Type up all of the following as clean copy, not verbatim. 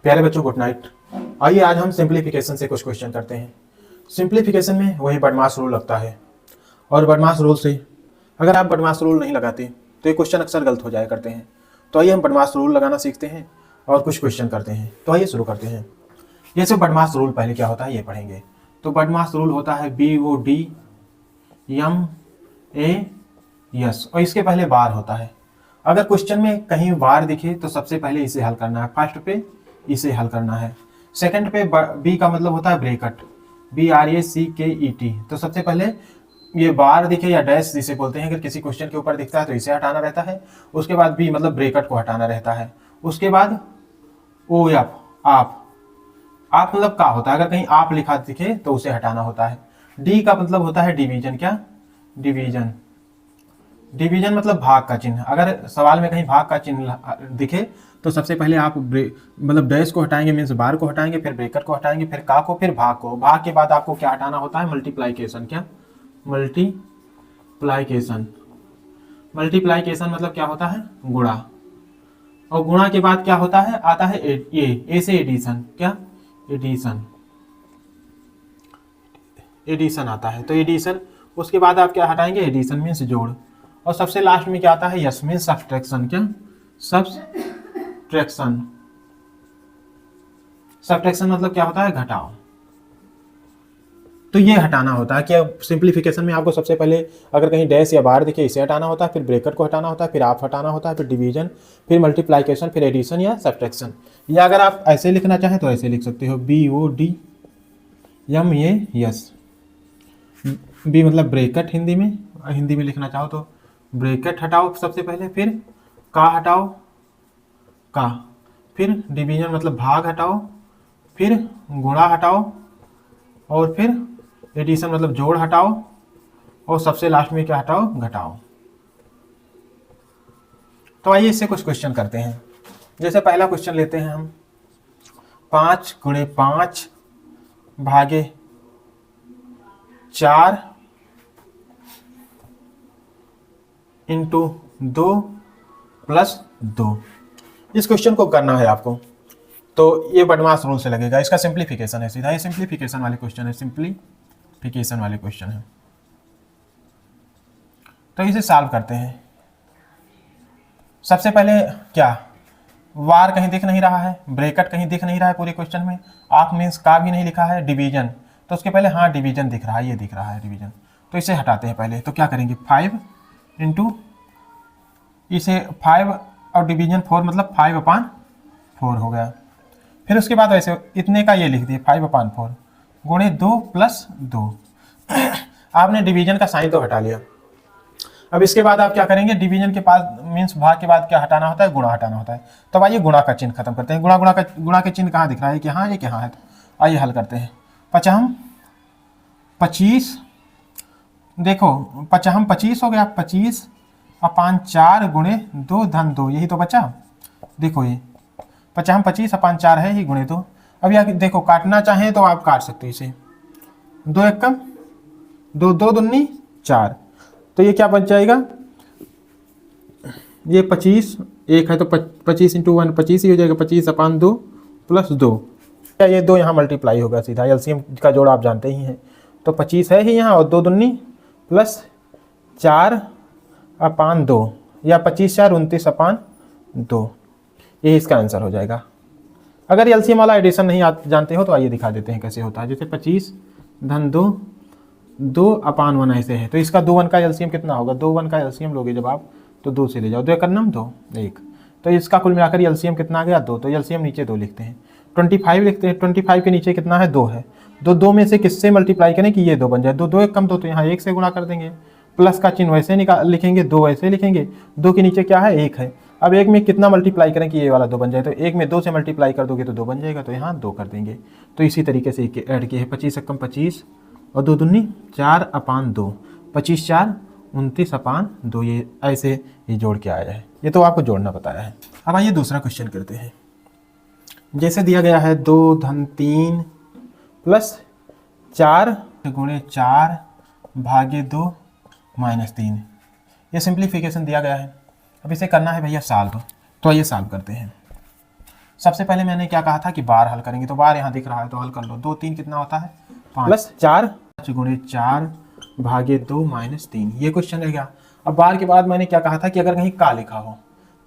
प्यारे बच्चों good night. आइए आज हम सिंप्लीफिकेशन से कुछ क्वेश्चन करते हैं। सिंप्लीफिकेशन में वही बदमाश रूल लगता है और बदमाश रूल से अगर आप बदमाश रूल नहीं लगाते तो ये क्वेश्चन अक्सर गलत हो जाया करते हैं। तो आइए हम बदमाश रूल लगाना सीखते हैं और कुछ क्वेश्चन करते हैं। तो आइए शुरू करते हैं। जैसे बदमाश रूल पहले क्या होता है ये पढ़ेंगे। तो बदमाश रूल होता है BODMAS और इसके पहले बार होता है। अगर क्वेश्चन में कहीं बार दिखे तो सबसे पहले इसे हल करना है। फर्स्ट पे इसे हल करना है। सेकंड पे बी का मतलब होता है ब्रैकेट, BRACKET। तो सबसे पहले ये बार दिखे या डैश जिसे बोलते हैं, अगर किसी क्वेश्चन के ऊपर दिखता है तो इसे हटाना रहता है। उसके बाद बी मतलब ब्रैकेट को हटाना रहता है। उसके बाद OF आप मतलब का होता है, अगर कहीं आप लिखा दिखे तो उसे हटाना होता है। डी का मतलब होता है डिवीजन। क्या? डिवीजन। डिवीजन मतलब भाग का चिन्ह। अगर सवाल में कहीं भाग का चिन्ह दिखे तो सबसे पहले आप मतलब डैश को हटाएंगे, मीन्स बार को हटाएंगे, फिर ब्रैकेट को हटाएंगे, फिर का को, फिर भाग को। भाग के बाद आपको क्या हटाना होता है? मल्टीप्लाइकेशन। क्या? मल्टीप्लाइकेशन। मल्टीप्लाइकेशन मतलब क्या होता है? गुणा। और गुणा के बाद क्या होता है? आता है ए से एडिशन। क्या? एडिशन। एडिशन आता है। तो एडिशन, उसके बाद आप क्या हटाएंगे? एडिशन मीन्स जोड़। और सबसे लास्ट में क्या आता है? Yes means subtraction. क्या? सब्ट्रैक्शन। सब्ट्रैक्शन मतलब क्या होता है? घटाओ। तो ये हटाना होता है। क्या सिंप्लीफिकेशन में आपको सबसे पहले अगर कहीं डैश या बार दिखे इसे हटाना होता है, फिर ब्रैकेट को हटाना होता है, फिर आप हटाना होता है, फिर डिवीजन, फिर मल्टीप्लाइकेशन, फिर एडिशन या सब्ट्रैक्शन। या अगर आप ऐसे लिखना चाहें तो ऐसे लिख सकते हो BODMAS। बी मतलब ब्रैकेट हिंदी में लिखना चाहो तो ब्रैकेट हटाओ सबसे पहले, फिर का हटाओ का, फिर डिवीजन मतलब भाग हटाओ, फिर गुणा हटाओ, और फिर एडिशन मतलब जोड़ हटाओ, और सबसे लास्ट में क्या हटाओ? घटाओ। तो आइए इससे कुछ क्वेश्चन करते हैं। जैसे पहला क्वेश्चन लेते हैं हम, 5 × 5 भागे 4 × 2 + 2। इस क्वेश्चन को करना है आपको। तो ये बदमाश रूल से लगेगा। इसका सिंप्लीफिकेशन है सीधा। ये सिंप्लीफिकेशन वाले क्वेश्चन है, सिंप्लीफिकेशन वाले क्वेश्चन है। तो इसे सॉल्व करते हैं। सबसे पहले क्या, वार कहीं दिख नहीं रहा है, ब्रैकेट कहीं दिख नहीं रहा है पूरे क्वेश्चन में, आप मीन्स का भी नहीं लिखा है, डिवीजन तो उसके पहले हाँ डिवीजन दिख रहा है, ये दिख रहा है डिवीजन। तो इसे हटाते हैं पहले। तो क्या करेंगे? 5 × इसे 5 और डिवीजन 4 मतलब 5/4 हो गया। फिर उसके बाद वैसे इतने का ये लिख दिए 5/4 गुणे 2 + 2। आपने डिवीजन का साइन तो हटा लिया। अब इसके बाद आप क्या करेंगे? डिवीजन के पास मीन्स भाग के बाद क्या हटाना होता है? गुणा हटाना होता है। तो आइए गुणा का चिन्ह खत्म करते हैं। गुणा के चिन्ह कहाँ दिख रहा है? कि हाँ, ये कहाँ है? तो आइए हल करते हैं। 25 देखो 25 हो गया। 25/4 गुणे 2 धन 2, यही तो बचा। देखो ये 25/4 है, ही गुणे 2। अब यहाँ देखो काटना चाहें तो आप काट सकते हो इसे। 2 × 2, 2 दूनी 4। तो ये क्या बच जाएगा? ये 25 एक है तो 25 × 1 25 ही हो जाएगा। 25/2 + 2। क्या ये 2 यहाँ मल्टीप्लाई होगा सीधा। एलसीएम का जोड़ आप जानते ही हैं। तो 25 है ही यहाँ, और 2 दूनी + 4/2 या 25×4 29/2। ये इसका आंसर हो जाएगा। अगर एलसीएम वाला एडिशन नहीं जानते हो तो आइए दिखा देते हैं कैसे होता है। जैसे 25 धन 2 2/1 ऐसे है। तो इसका 2 1 का एलसीएम कितना होगा? 2 1 का एलसीएम लोगे जब आप तो 2 से ले जाओ। 2 × 2 1। तो इसका कुल मिलाकर एलसीएम कितना आ गया? 2। तो एलसीएम नीचे 2 लिखते हैं। 25 लिखते हैं। 25 के नीचे कितना है? 2 है। 2 में से किससे मल्टीप्लाई करें कि ये 2 बन जाए? 2 × 2 तो यहाँ 1 से गुणा कर देंगे। प्लस का चिन्ह वैसे लिखेंगे, 2 ऐसे लिखेंगे। 2 के नीचे क्या है? 1 है। अब 1 में कितना मल्टीप्लाई करें कि ये वाला 2 बन जाए? तो 1 में 2 से मल्टीप्लाई कर दोगे तो 2 बन जाएगा। तो यहाँ 2 कर देंगे। तो इसी तरीके से ऐड किए हैं। 25 × 25 और 2 दूनी 4/2। 25×4 29/2। ये ऐसे ये जोड़ के आया है। ये तो आपको जोड़ना बताया है। अब आइए दूसरा क्वेश्चन करते हैं। जैसे दिया गया है 2 धन 3 + 4 गुणे 4 भागे 2 -3। ये सिंप्लीफिकेशन दिया गया है। अब इसे करना है भैया सॉल्व। तो आइए सॉल्व करते हैं। सबसे पहले मैंने क्या कहा था कि बार हल करेंगे, तो बार यहाँ दिख रहा है तो हल कर लो। 2 3 कितना होता है 5 प्लस 4 गुणे 4 भागे 2 माइनस 3, ये क्वेश्चन रह गया। अब बार के बाद मैंने क्या कहा था कि अगर कहीं का लिखा हो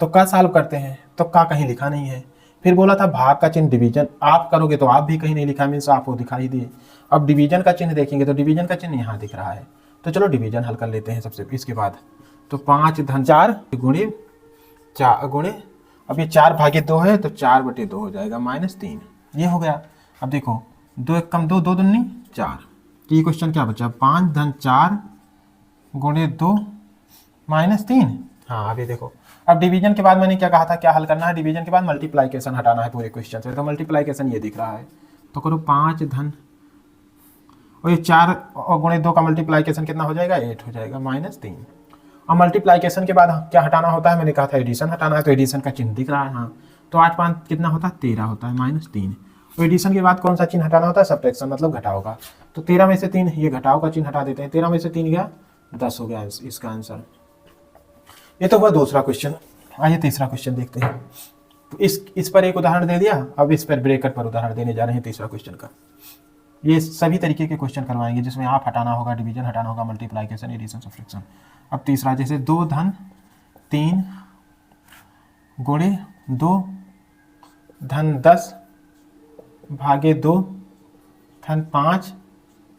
तो का सॉल्व करते हैं, तो का कहीं लिखा नहीं है। फिर बोला था भाग का चिन्ह डिवीजन आप करोगे तो आप भी कहीं नहीं लिखा, मीन्स आपको दिखाई दिए। अब डिवीजन का चिन्ह देखेंगे तो डिवीजन का चिन्ह यहाँ दिख रहा है, तो चलो डिवीजन हल कर लेते हैं सबसे इसके बाद। तो 5 धन 4 गुणे 4 गुणे, अब ये 4 भागे 2 है तो 4 बटे 2 हो जाएगा माइनस 3, ये हो गया। अब देखो 2 1 कम 2, 2 दूनी 4, तो ये क्वेश्चन क्या बचा 5 धन 4 गुणे 2 माइनस 3। हाँ अभी देखो, अब डिवीजन के बाद मैंने क्या कहा था क्या हल करना है, डिवीजन के बाद मल्टीप्लाइकेशन हटाना है पूरे क्वेश्चन से। तो मल्टीप्लाइकेशन ये दिख रहा है, तो करो 5 धन और ये 4 और गुणे 2 का मल्टीप्लाइकेशन कितना हो जाएगा 8 हो जाएगा माइनस 3। और मल्टीप्लाइकेशन के बाद क्या हटाना होता है, मैंने कहा था एडिशन हटाना है, तो एडिशन का चिन्ह दिख रहा है। हाँ तो 8 5 कितना होता है 13 होता है माइनस 3। और एडिशन के बाद कौन सा चिन्ह हटाना होता है, सब्ट्रैक्शन मतलब घटाव का। तो 13 में से 3 ये घटाव का चिन्ह हटा देते हैं, 13 में से 3 गया 10 हो गया इसका आंसर। ये तो हुआ दूसरा क्वेश्चन। आइए तीसरा क्वेश्चन देखते हैं। तो इस पर एक उदाहरण दे दिया, अब इस पर ब्रैकेट पर उदाहरण देने जा रहे हैं तीसरा क्वेश्चन का। ये सभी तरीके के क्वेश्चन करवाएंगे जिसमें आप हटाना होगा, डिवीजन हटाना होगा, मल्टीप्लाइकेशन, एडिशन, सब्ट्रैक्शन। अब तीसरा जैसे 2 धन 3 गुणे 2 धन 10 भागे 2 धन 5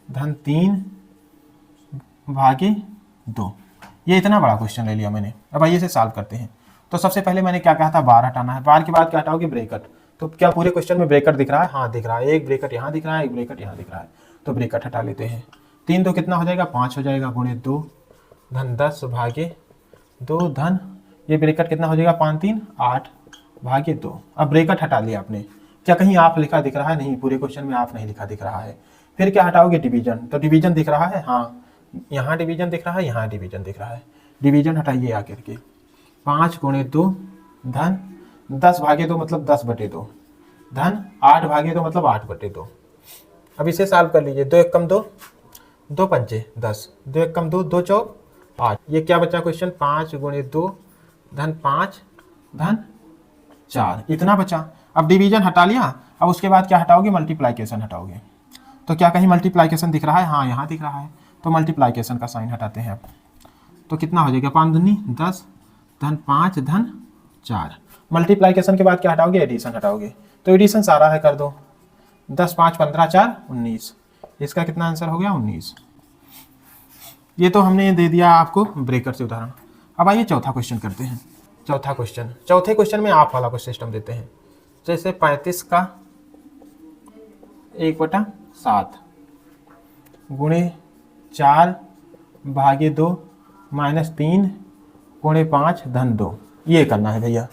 धन 3 भागे 2, ये इतना बड़ा क्वेश्चन ले लिया मैंने। अब आइए इसे सॉल्व करते हैं। तो सबसे पहले मैंने क्या कहा था बार हटाना है, बार के बाद क्या हटाओगे ब्रैकेट। तो क्या पूरे क्वेश्चन में ब्रैकेट दिख रहा है, हाँ दिख रहा है, एक ब्रैकेट यहाँ दिख रहा है, एक ब्रैकेट यहाँ दिख रहा है, तो ब्रैकेट हटा लेते हैं। 3 2 कितना हो जाएगा 5 हो जाएगा गुणे 2 धन 10 भागे 2 धन, ये ब्रैकेट कितना हो जाएगा 5 3 8 भागे 2। अब ब्रैकेट हटा लिया आपने, क्या कहीं आप लिखा दिख रहा है, नहीं पूरे क्वेश्चन में आप नहीं लिखा दिख रहा है। फिर क्या हटाओगे डिवीजन, तो डिवीजन दिख रहा है, हाँ यहाँ डिवीजन दिख रहा है, यहाँ डिवीजन दिख रहा है, डिवीजन हटाइए आकर के। 5 गुणे 2 धन 10 भागे 2 मतलब 10 बटे 2 धन 8 भागे 2 मतलब 8 बटे 2। अब इसे सॉल्व कर लीजिए। 2 1 कम 2, 2 पंचे 10, 2 1 कम 2, 2 चौक 8। ये क्या बचा क्वेश्चन 5 गुणे 2 धन 5 धन 4, इतना बचा। अब डिवीजन हटा लिया, अब उसके बाद क्या हटाओगे मल्टीप्लाइकेशन हटाओगे। तो क्या कहीं मल्टीप्लाइकेशन दिख रहा है, हाँ यहाँ दिख रहा है, तो मल्टीप्लाइकेशन का साइन हटाते हैं। अब तो कितना हो जाएगा 5 दूनी 10 धन 5 धन 4। मल्टीप्लाइकेशन के बाद क्या हटाओगे एडिशन हटाओगे, तो एडिशन सारा है कर दो। 10 5 15 4 19, इसका कितना आंसर हो गया 19। ये तो हमने दे दिया आपको ब्रेकर से उदाहरण। अब आइए चौथा क्वेश्चन करते हैं। चौथा क्वेश्चन, चौथे क्वेश्चन में आप वाला कुछ सिस्टम देते हैं। जैसे 35 का 1/7 गुणे 4 भागे 2 माइनस 3 गुणे 5 धन 2, ये करना है भैया।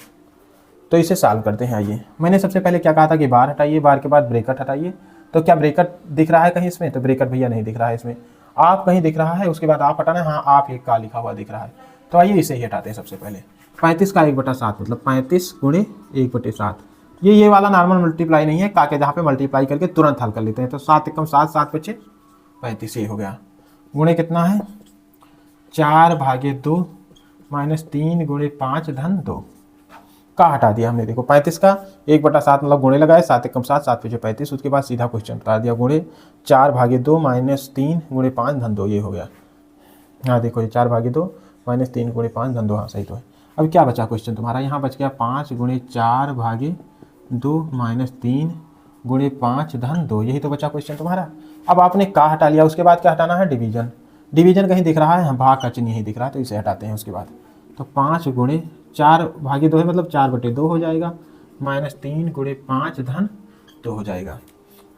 तो इसे सॉल्व करते हैं। आइए मैंने सबसे पहले क्या कहा था कि बार हटाइए, बार के बाद ब्रैकेट हटाइए। तो क्या ब्रैकेट दिख रहा है कहीं इसमें, तो ब्रैकेट भैया नहीं दिख रहा है इसमें, आप कहीं दिख रहा है, उसके बाद आप हटाना है, हाँ आप एक का लिखा हुआ दिख रहा है। तो आइए इसे ही हटाते हैं सबसे पहले। 35 का 1/7 मतलब 35 गुणे 1/7, ये वाला नॉर्मल मल्टीप्लाई नहीं है, का के जहाँ पे मल्टीप्लाई करके तुरंत हल कर लेते हैं। तो 7 एकम 7 7 बचे 35, ये हो गया। गुणे कितना है 4 भागे 2 माइनस 3 गुणे 5 धन 2, का हटा दिया हमने। देखो 35 का 1/7 मतलब गुणे लगाए, 7 एकम 7 7 बचे 35, उसके बाद सीधा क्वेश्चन बता दिया गुणे 4 भागे 2 माइनस 3 गुणे 5 धन 2, ये हो गया। हाँ देखो ये 4 भागे 2 माइनस 3 गुणे 5 धन 2, हाँ सही तो है। अब क्या बचा क्वेश्चन तुम्हारा, यहाँ बच गया 5 गुणे 4 भागे 2 माइनस 3 गुणे 5 धन 2, यही तो बचा क्वेश्चन तुम्हारा। अब आपने का हटा लिया, उसके बाद क्या हटाना है डिवीजन। डिवीजन कहीं दिख रहा है, भाग का चिन्ह यही दिख रहा है, तो इसे हटाते हैं उसके बाद। तो 5 गुणे 4 भागे 2 है मतलब 4 बटे 2 हो जाएगा, माइनस 3 गुणे 5 धन 2 हो जाएगा।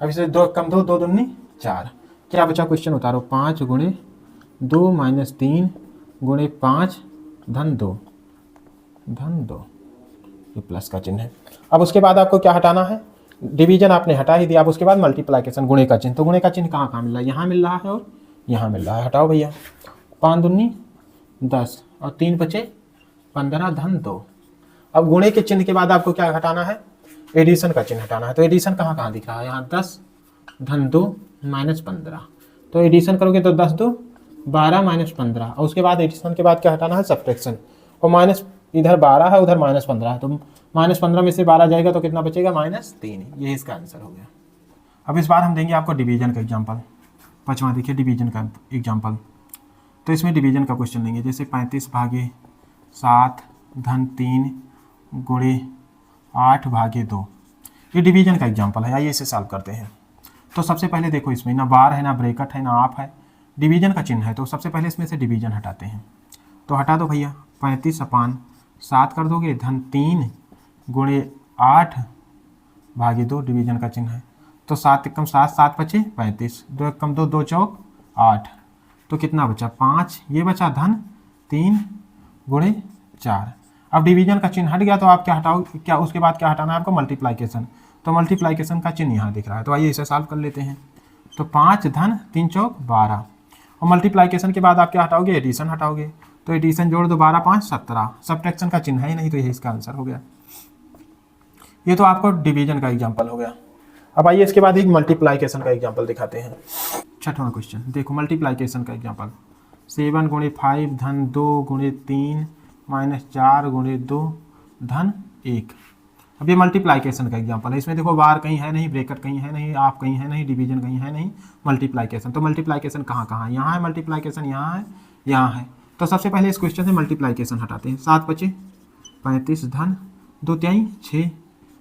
अब इसे 2 कम 2, 2 दूनी 4, क्या बचा क्वेश्चन उतारो। 5 गुणे 2 माइनस 3 गुणे 5 धन 2 धन 2, ये प्लस का चिन्ह है। अब उसके बाद आपको क्या हटाना है, डिवीजन आपने हटा ही दिया। अब उसके बाद मल्टीप्लाइकेशन गुणे का चिन्ह, तो गुणे का चिन्ह कहाँ मिल रहा है, यहाँ मिल रहा है और यहाँ मिल रहा है, हटाओ भैया। 5 दूनी 10 और 3 बचे 15 धन 2। अब गुणे के चिन्ह के बाद आपको क्या हटाना है, एडिशन का चिन्ह हटाना है। तो एडिशन कहाँ दिख रहा है, यहाँ 10 धन 2 माइनस 15, तो एडिशन करोगे तो 10 2 12 माइनस 15, और उसके बाद एडिशन के बाद क्या हटाना है सब्ट्रैक्शन, और माइनस इधर 12 है उधर माइनस 15 है, तो -15 में से 12 जाएगा तो कितना बचेगा, -3। ये इसका आंसर हो गया। अब इस बार हम देंगे आपको डिवीजन का एग्जाम्पल। 5वां देखिए डिवीजन का एग्जाम्पल। तो इसमें डिवीजन का क्वेश्चन लेंगे, जैसे 35/7 धन 3 गुणे 8/2। ये डिवीजन का एग्जाम्पल है, आइए इसे सॉल्व करते हैं। तो सबसे पहले देखो इसमें ना बार है, ना ब्रैकेट है, ना आप है, डिवीजन का चिन्ह है। तो सबसे पहले इसमें से डिवीजन हटाते हैं। तो हटा दो भैया, 35/7 कर दोगे धन 3 गुणे 8/2, डिवीजन का चिन्ह है। तो 7 एकम 7, 7 बचे 35, 2 एकम 2, 2 चौक 8, तो कितना बचा 5, ये बचा धन 3 गुणे 4। अब डिवीजन का चिन्ह हट गया तो आप क्या हटाओ, क्या उसके बाद क्या हटाना है आपको, मल्टीप्लाइकेशन। तो मल्टीप्लाइकेशन का चिन्ह यहाँ दिख रहा है, तो आइए इसे सॉल्व कर लेते हैं। तो 5 धन 3 चौक 12, और मल्टीप्लाइकेशन के बाद आप क्या हटाओगे, एडिशन हटाओगे। तो एडिशन जोड़ दो, 12 5 17, सब्ट्रैक्शन का चिन्ह है ही नहीं, तो यही इसका आंसर हो गया। ये तो आपको डिवीजन का एग्जाम्पल हो गया। अब आइए इसके बाद एक मल्टीप्लाइकेशन का एग्जाम्पल दिखाते हैं। 6वां क्वेश्चन देखो, मल्टीप्लाइकेशन का एग्जाम्पल। 7 गुणे 5 धन 2 गुणे 3 -4 गुणे 2 धन 1। अब ये मल्टीप्लाइकेशन का एग्जाम्पल है। इसमें देखो बार कहीं है नहीं, ब्रैकेट कहीं है नहीं, आप कहीं है नहीं, डिवीजन कहीं है नहीं, मल्टीप्लाइकेशन। तो मल्टीप्लाइकेशन कहाँ कहाँ, यहाँ है मल्टीप्लाइकेशन, यहाँ है, यहाँ है। तो सबसे पहले इस क्वेश्चन से मल्टीप्लाइकेशन हटाते हैं। 7 बचे 35 धन 2 तिहाई 6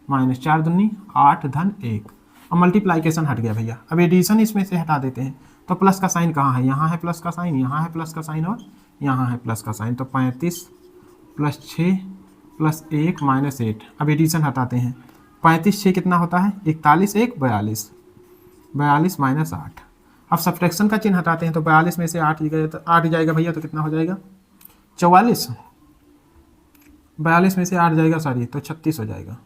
-4 दूनी 8 धन 1। अब मल्टीप्लाइकेशन हट गया भैया। अब एडिशन इसमें से हटा देते हैं। तो प्लस का साइन कहाँ है, यहाँ है प्लस का साइन, यहाँ है प्लस का साइन, और यहाँ है प्लस का साइन। तो 35 + 6 + 1 -8। अब एडिशन हटाते हैं। 35 6 कितना होता है, 41 1 42, 42 -8। अब सब्ट्रैक्शन का चिन्ह हटाते हैं। तो 42 में से 8 गया तो 8 जाएगा भैया, तो कितना हो जाएगा 44। 42 में से 8 जाएगा सॉरी, तो 36 हो जाएगा।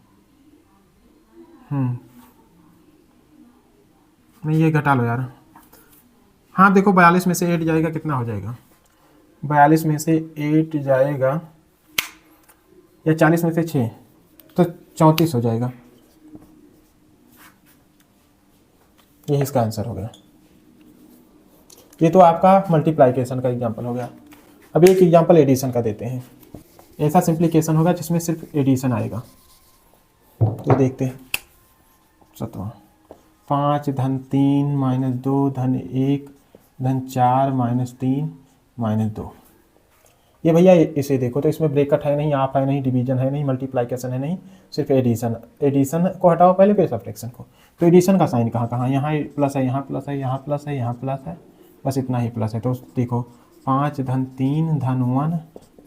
नहीं ये घटा लो यार। हाँ देखो 42 में से 8 जाएगा, कितना हो जाएगा, 42 में से 8 जाएगा, या 40 में से 6 तो 34 हो जाएगा। यही इसका आंसर हो गया। ये तो आपका मल्टीप्लाइकेशन का एग्जाम्पल हो गया। अब एक एग्जाम्पल एडिशन का देते हैं। ऐसा सिंप्लीकेशन होगा जिसमें सिर्फ एडिशन आएगा। तो देखते हैं। 7वां 5 धन 3 -2 धन 1 धन 4 -3 -2। ये भैया इसे देखो, तो इसमें ब्रैकेट है नहीं, आप है नहीं, डिवीजन है नहीं, मल्टीप्लाइकेशन है नहीं, सिर्फ एडिशन। एडिशन को हटाओ पहले, फिर सब्ट्रैक्शन को। तो एडिशन का साइन कहाँ कहाँ, यहाँ प्लस है, यहाँ प्लस है, यहाँ प्लस है, यहाँ प्लस है, बस इतना ही प्लस है। तो देखो 5 धन 3 धन 1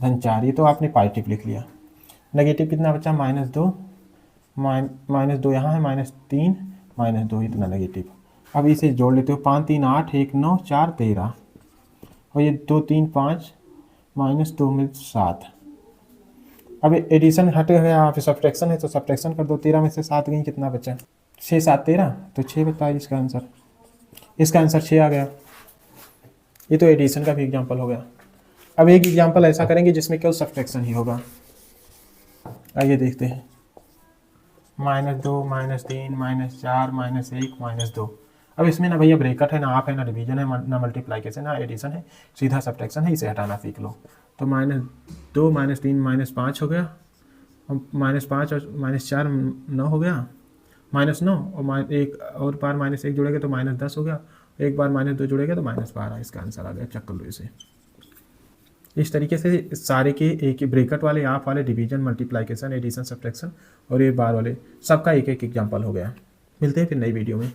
धन 4, ये तो आपने पॉजिटिव लिख लिया। नेगेटिव कितना बचा, -2 -2 यहाँ है, -3 -2, इतना नेगेटिव। अब इसे जोड़ लेते हो, 5 3 8 1 9 4 13, और ये 2 3 5 -2 में 7। अब एडिशन हट गया, फिर सब्ट्रैक्शन है तो सब्ट्रैक्शन कर दो। 13 में से 7 गई, कितना बचा, 6 7 13, तो 6 बता इसका आंसर। इसका आंसर 6 आ गया। ये तो एडिशन का भी एग्जाम्पल हो गया। अब एक एग्जाम्पल ऐसा करेंगे जिसमें केवल सब्ट्रैक्शन ही होगा। आइए देखते हैं। -2 -3 -4 -1 -2। अब इसमें ना भैया ब्रैकेट है, ना आप है, ना डिवीजन है, ना मल्टीप्लाइकेशन, ना एडिशन है, सीधा सब्ट्रैक्शन है। इसे हटाना सीख लो। तो -2 -3 -5 हो गया, और -5 और -4 9 हो गया, -9, और एक और बार -1 जुड़ेगा तो -10 हो गया, एक बार -2 जुड़ेगा तो -12। इसका आंसर आ गया। चेक कर लो इसे। इस तरीके से सारे के एक ब्रैकेट वाले, आप वाले, डिवीजन, मल्टीप्लाइकेशन, एडिशन, सब्ट्रैक्शन और ये बार वाले सबका एक एक एग्जाम्पल हो गया। मिलते हैं फिर नई वीडियो में।